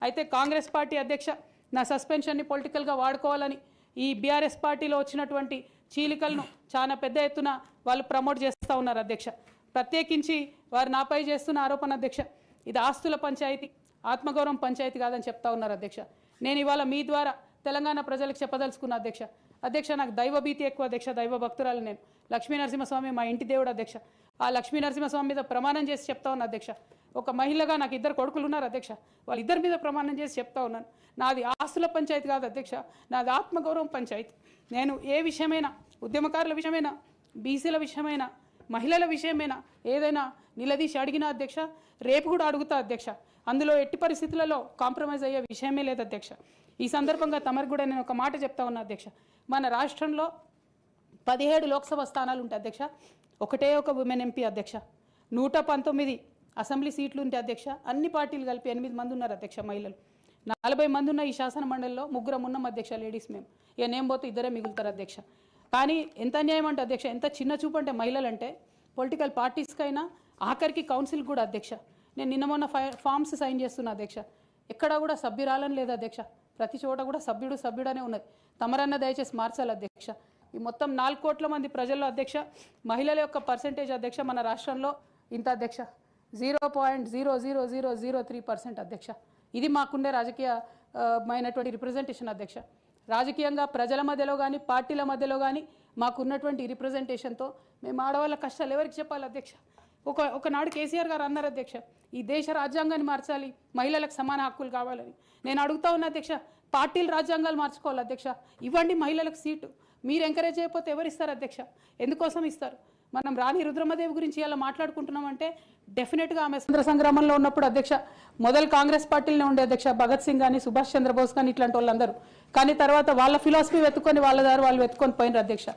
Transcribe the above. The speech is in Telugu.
అయితే కాంగ్రెస్ పార్టీ అధ్యక్ష నా సస్పెన్షన్ని పొలిటికల్గా వాడుకోవాలని ఈ బీఆర్ఎస్ పార్టీలో వచ్చినటువంటి చీలికలను చాలా పెద్ద ఎత్తున వాళ్ళు ప్రమోట్ చేస్తూ ఉన్నారు అధ్యక్ష. ప్రత్యేకించి వారు నాపై చేస్తున్న ఆరోపణ అధ్యక్ష, ఇది ఆస్తుల పంచాయతీ, ఆత్మగౌరవం పంచాయతీ కాదని చెప్తా ఉన్నారు అధ్యక్ష. నేను ఇవాళ మీ ద్వారా తెలంగాణ ప్రజలకు చెప్పదలుచుకున్న అధ్యక్ష నాకు దైవ భీతి ఎక్కువ అధ్యక్ష, దైవ భక్తురాలు నేను. లక్ష్మీ నరసింహస్వామి మా ఇంటి దేవుడు అధ్యక్ష. ఆ లక్ష్మీ నరసింహస్వామి మీద ప్రమాణం చేసి చెప్తా ఉన్నా అధ్యక్ష. ఒక మహిళగా నాకు 2 కొడుకులు ఉన్నారు అధ్యక్ష, వాళ్ళిద్దరి మీద ప్రమాణం చేసి చెప్తా ఉన్నాను, నాది ఆస్తుల పంచాయతీ కాదు అధ్యక్ష, నాది ఆత్మగౌరవం పంచాయతీ. నేను ఏ విషయమైనా, ఉద్యమకారుల విషయమైనా, బీసీల విషయమైనా, మహిళల విషయమైనా ఏదైనా నిలదీసి అడిగినా అధ్యక్ష, రేపు కూడా అడుగుతా అధ్యక్ష. అందులో ఎట్టి పరిస్థితులలో కాంప్రమైజ్ అయ్యే విషయమే లేదు అధ్యక్ష. ఈ సందర్భంగా తమరికి కూడా నేను ఒక మాట చెప్తా ఉన్నా అధ్యక్ష. మన రాష్ట్రంలో 17 లోక్సభ స్థానాలు ఉంటాయి అధ్యక్ష, ఒకటే ఒక ఉమెన్ ఎంపీ అధ్యక్ష. 119 అసెంబ్లీ సీట్లు ఉంటాయి అధ్యక్ష. అన్ని పార్టీలు కలిపి 8 మంది ఉన్నారు అధ్యక్ష మహిళలు. 40 మంది ఉన్న ఈ శాసన మండలిలో 3 ఉన్నాం అధ్యక్ష లేడీస్. మేము ఇక నేను పోతే 2 మిగులుతారు అధ్యక్ష. కానీ ఎంత అన్యాయం అంటే అధ్యక్ష, ఎంత చిన్న చూపు అంటే మహిళలు అంటే పొలిటికల్ పార్టీస్కైనా ఆఖరికి కౌన్సిల్ కూడా అధ్యక్ష. నేను నిన్న మొన్న ఫామ్స్ సైన్ చేస్తున్నా అధ్యక్ష, ఎక్కడా కూడా సభ్యురాలని లేదు అధ్యక్ష. ప్రతి చోట కూడా సభ్యుడనే ఉన్నది. తమరన్న దయచేసి మార్చాలి అధ్యక్ష. ఈ మొత్తం 4 కోట్ల మంది ప్రజల్లో అధ్యక్ష మహిళల యొక్క పర్సెంటేజ్ అధ్యక్ష మన రాష్ట్రంలో ఇంత అధ్యక్ష, 0.00003% అధ్యక్ష. ఇది మాకుండే రాజకీయమైనటువంటి రిప్రజెంటేషన్ అధ్యక్ష. రాజకీయంగా ప్రజల మధ్యలో కానీ పార్టీల మధ్యలో కానీ మాకున్నటువంటి రిప్రజెంటేషన్తో మేము ఆడవాళ్ళ కష్టాలు ఎవరికి చెప్పాలి అధ్యక్ష? ఒకనాడు కేసీఆర్ గారు అన్నారు అధ్యక్ష, ఈ దేశ రాజ్యాంగాన్ని మార్చాలి, మహిళలకు సమాన హక్కులు కావాలని. నేను అడుగుతా ఉన్నా అధ్యక్ష, పార్టీలు రాజ్యాంగాలు మార్చుకోవాలి అధ్యక్ష. ఇవ్వండి మహిళలకు సీటు. మీరు ఎంకరేజ్ చేయకపోతే ఎవరు ఇస్తారు అధ్యక్ష? ఎందుకోసం ఇస్తారు? మనం రాణి రుద్రమదేవి గురించి ఇలా మాట్లాడుకుంటున్నామంటే డెఫినెట్గా ఆమె స్వతంత్ర సంగ్రామంలో ఉన్నప్పుడు అధ్యక్ష మొదలు కాంగ్రెస్ పార్టీలోనే ఉండే అధ్యక్ష, భగత్ సింగ్ కానీ సుభాష్ చంద్రబోస్ కానీ ఇట్లాంటి వాళ్ళందరూ. కానీ తర్వాత వాళ్ళ ఫిలాసఫీ వెతుక్కొని వాళ్ళ దారి వాళ్ళు వెతుక్కొని పోయినారు అధ్యక్ష.